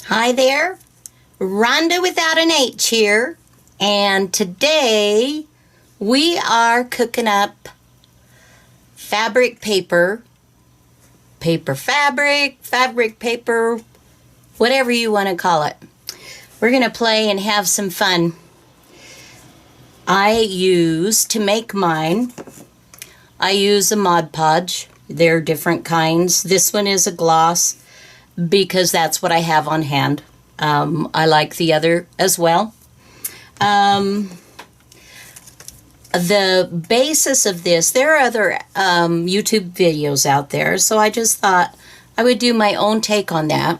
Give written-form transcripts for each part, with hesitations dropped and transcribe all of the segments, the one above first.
Hi there, Rhonda without an H here, and today we are cooking up fabric paper, fabric paper, whatever you want to call it. We're going to play and have some fun. To make mine, I use a Modpodge. There are different kinds. This one is a gloss because that's what I have on hand. I like the other as well. The basis of this, there are other YouTube videos out there, so I just thought I would do my own take on that.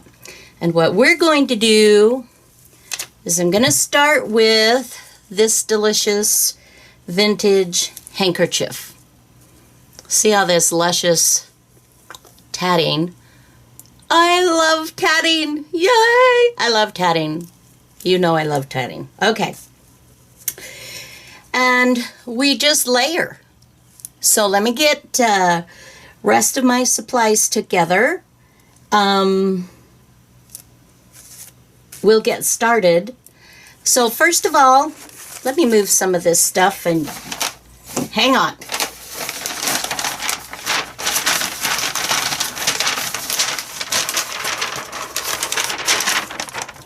And what we're going to do is I'm going to start with this delicious vintage handkerchief. See how this luscious tatting. I love tatting. Yay! I love tatting. You know I love tatting. Okay. And we just layer. So let me get rest of my supplies together. We'll get started. So first of all, let me move some of this stuff and hang on.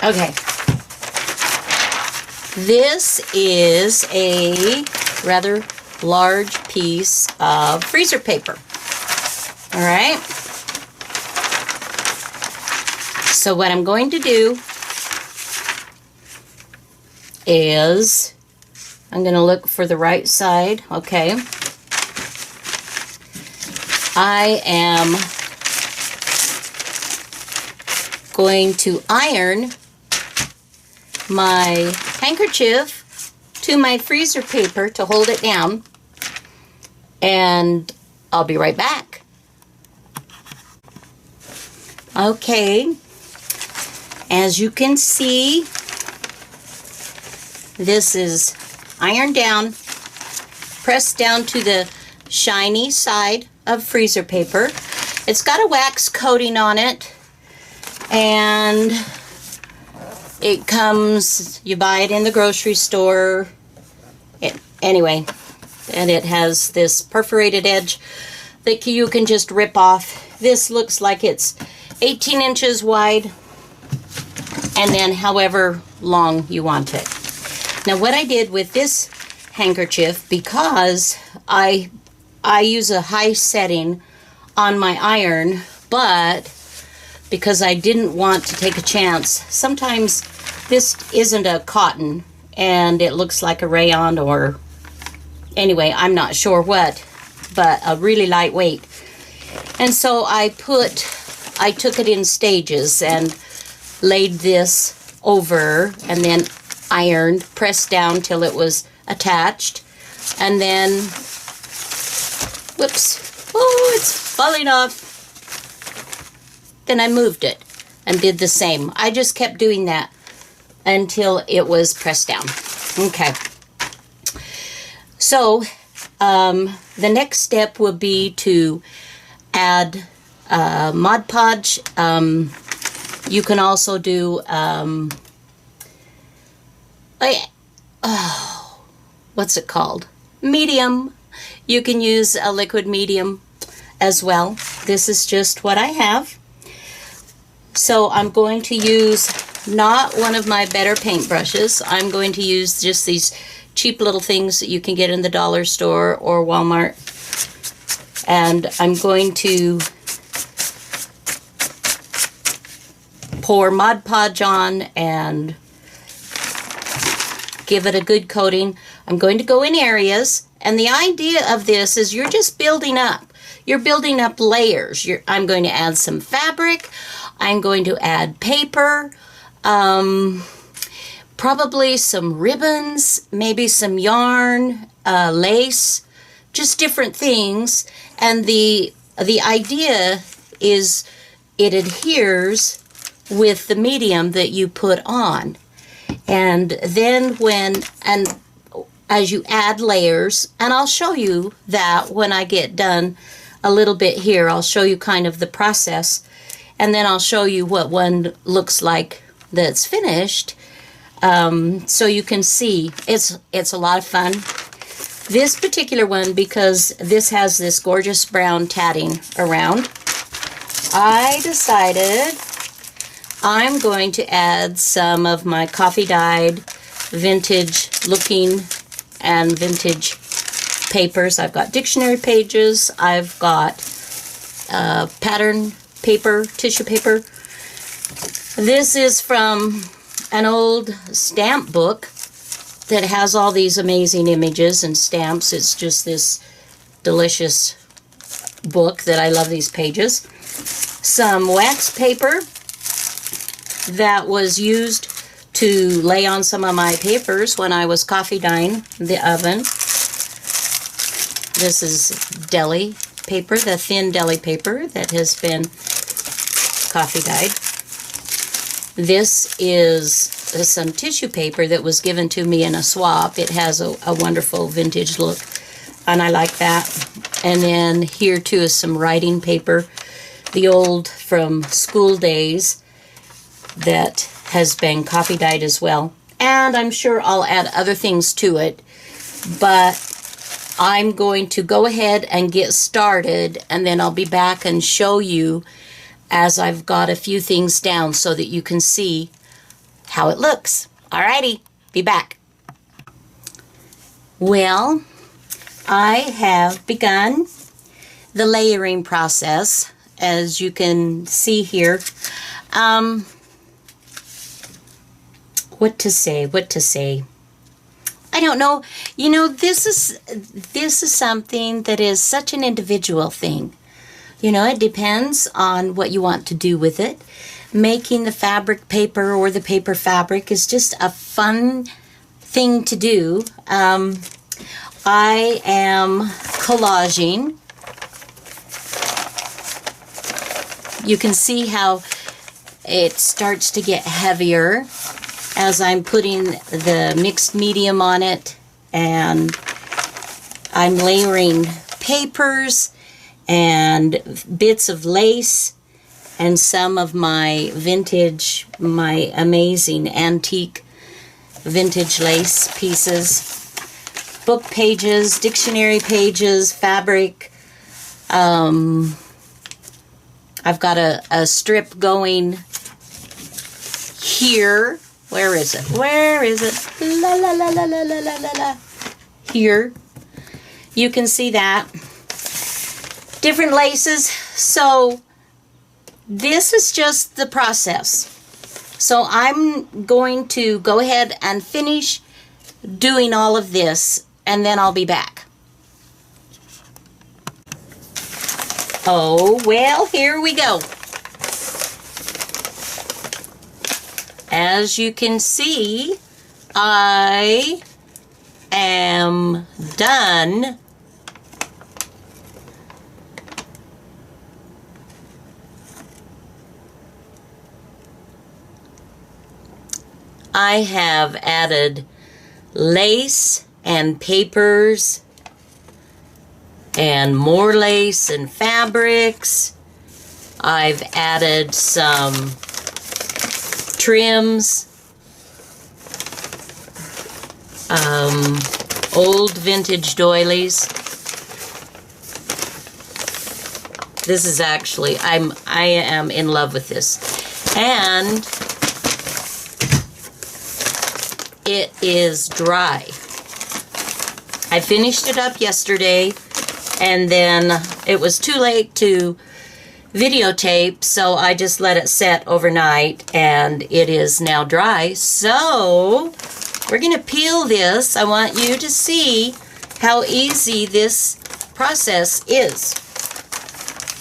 Okay. This is a rather large piece of freezer paper. All right. So what I'm going to do is I'm going to look for the right side. Okay. I am going to iron my handkerchief to my freezer paper to hold it down, and I'll be right back. Okay, as you can see, this is ironed down, pressed down to the shiny side of freezer paper. It's got a wax coating on it, and it comes, you buy it in the grocery store. Anyway, and it has this perforated edge that you can just rip off. This looks like it's 18 inches wide, and then however long you want it. Now what I did with this handkerchief, because I use a high setting on my iron, but because I didn't want to take a chance. Sometimes this isn't a cotton and it looks like a rayon, or anyway, I'm not sure what, but a really lightweight. And so I took it in stages and laid this over and then ironed, pressed down till it was attached, and then, whoops, oh, it's falling off. Then I moved it and did the same. I just kept doing that until it was pressed down. Okay. So the next step will be to add Modpodge. You can also do what's it called? Medium. You can use a liquid medium as well. This is just what I have. So I'm going to use not one of my better paint brushes. I'm going to use just these cheap little things that you can get in the dollar store or Walmart. And I'm going to pour Modpodge on and give it a good coating. I'm going to go in areas, and the idea of this is you're just building up. You're building up layers. I'm going to add some fabric. I'm going to add paper, probably some ribbons, maybe some yarn, lace, just different things. And the idea is it adheres with the medium that you put on. And then as you add layers, and I'll show you that when I get done a little bit here, I'll show you kind of the process. And then I'll show you what one looks like that's finished, so you can see. It's a lot of fun. This particular one, because this has this gorgeous brown tatting around, I decided I'm going to add some of my coffee dyed vintage looking and vintage papers. I've got dictionary pages, I've got pattern paper, tissue paper. This is from an old stamp book that has all these amazing images and stamps. It's just this delicious book that I love these pages. Some wax paper that was used to lay on some of my papers when I was coffee dyeing the oven. This is deli paper, the thin deli paper that has been coffee dyed. This is some tissue paper that was given to me in a swap. It has a wonderful vintage look, and I like that. And then here too is some writing paper, the old from school days that has been coffee dyed as well. And I'm sure I'll add other things to it, but I'm going to go ahead and get started, and then I'll be back and show you as I've got a few things down so that you can see how it looks. Alrighty, be back. Well, I have begun the layering process, as you can see here. What to say? I don't know. You know, this is something that is such an individual thing. You know, it depends on what you want to do with it. Making the fabric paper or the paper fabric is just a fun thing to do. I am collaging. You can see how it starts to get heavier as I'm putting the mixed medium on it, and I'm layering papers and bits of lace and some of my vintage, my amazing antique vintage lace pieces, book pages, dictionary pages, fabric. I've got a strip going here. Where is it? Where is it? La la la la la la la la. Here. You can see that. Different laces. So this is just the process. So I'm going to go ahead and finish doing all of this, and then I'll be back. Oh, well, here we go. As you can see, I am done. I have added lace and papers and more lace and fabrics. I've added some trims, old vintage doilies. This is actually, I am in love with this. And it is dry. I finished it up yesterday, and then it was too late to videotape, so I just let it set overnight, and it is now dry. So we're gonna peel this. I want you to see how easy this process is.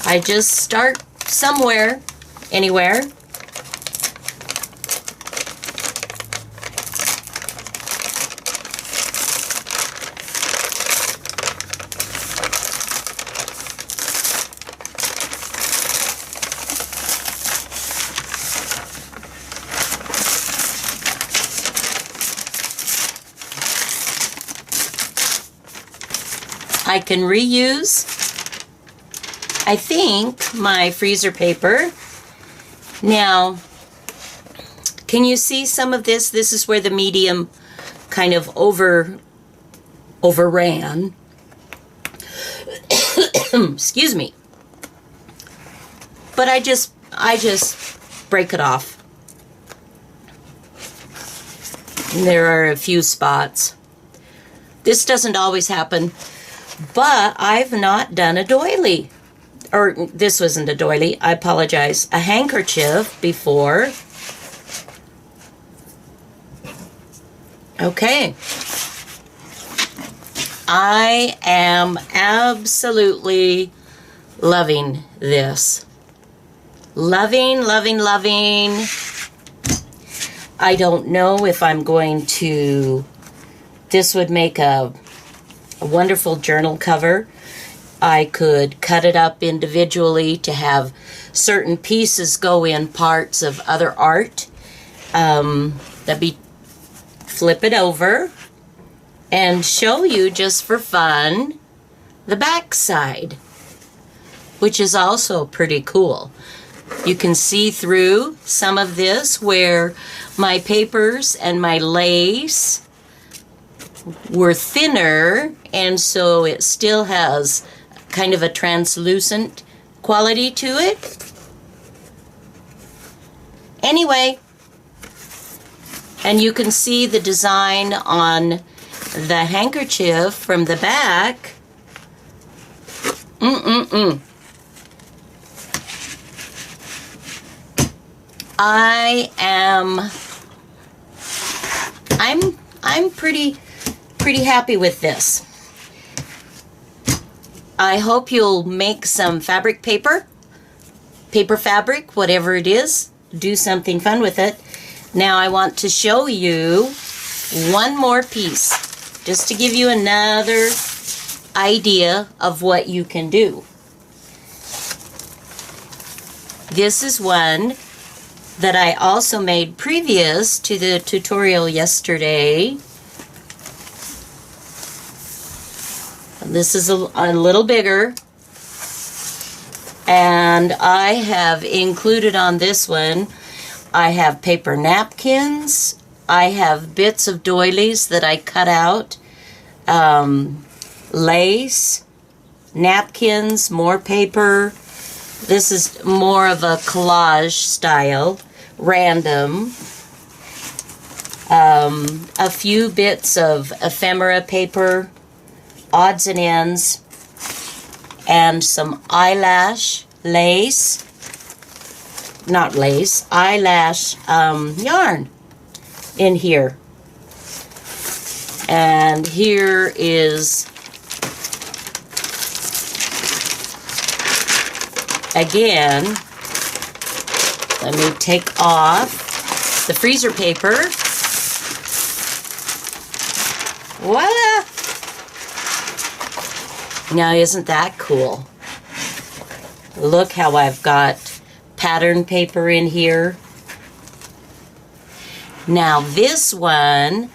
I just start somewhere, anywhere. I can reuse, I think, my freezer paper. Now, Can you see some of this? This is where the medium kind of overran. Excuse me. But I just break it off. And there are a few spots. This doesn't always happen, but I've not done a doily. Or this wasn't a doily, I apologize. A handkerchief before. Okay. I am absolutely loving this. Loving, loving, loving. I don't know if I'm going to... This would make a wonderful journal cover. I could cut it up individually to have certain pieces go in parts of other art. That'd be... Flip it over and show you just for fun the back side, which is also pretty cool. You can see through some of this where my papers and my lace were thinner, and so it still has kind of a translucent quality to it. Anyway, and you can see the design on the handkerchief from the back. I'm pretty happy with this. I hope you'll make some fabric paper fabric, whatever it is. Do something fun with it. Now I want to show you one more piece, just to give you another idea of what you can do. This is one that I also made previous to the tutorial yesterday. This is a little bigger, and I have included on this one, I have paper napkins, I have bits of doilies that I cut out, lace, napkins, more paper. This is more of a collage style, random. A few bits of ephemera paper, odds and ends, and some eyelash lace. Not lace, eyelash yarn in here. And here is, again, let me take off the freezer paper. Voila! Now, isn't that cool? Look how I've got pattern paper in here. Now this one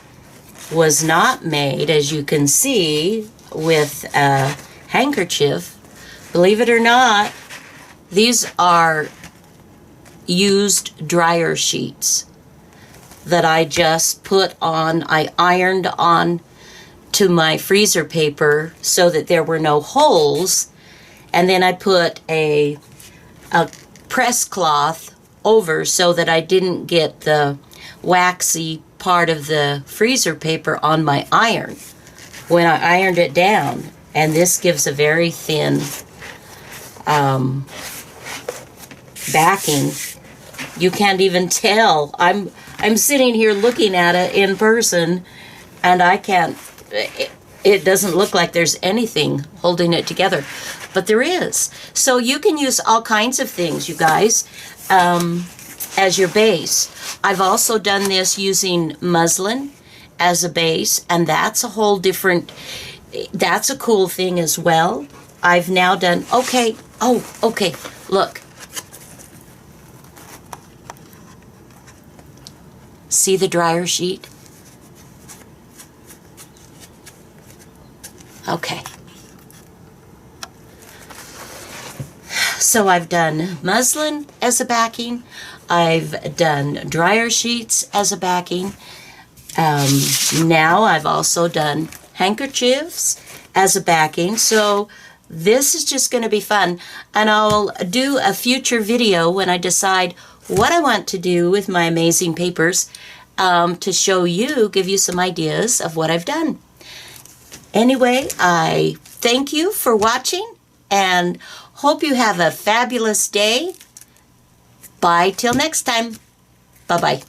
was not made, as you can see, with a handkerchief. Believe it or not, these are used dryer sheets that I just put on, I ironed on to my freezer paper so that there were no holes, and then I put a press cloth over so that I didn't get the waxy part of the freezer paper on my iron when I ironed it down. And this gives a very thin backing. You can't even tell. I'm sitting here looking at it in person, and I can't, it doesn't look like there's anything holding it together. But there is. So you can use all kinds of things, you guys, as your base. I've also done this using muslin as a base, and that's a whole different, that's a cool thing as well. I've now done, okay, look. See the dryer sheet? Okay. So I've done muslin as a backing. I've done dryer sheets as a backing. Now I've also done handkerchiefs as a backing. So this is just going to be fun. And I'll do a future video when I decide what I want to do with my amazing papers to show you, give you some ideas of what I've done. Anyway, I thank you for watching and hope you have a fabulous day. Bye till next time. Bye-bye.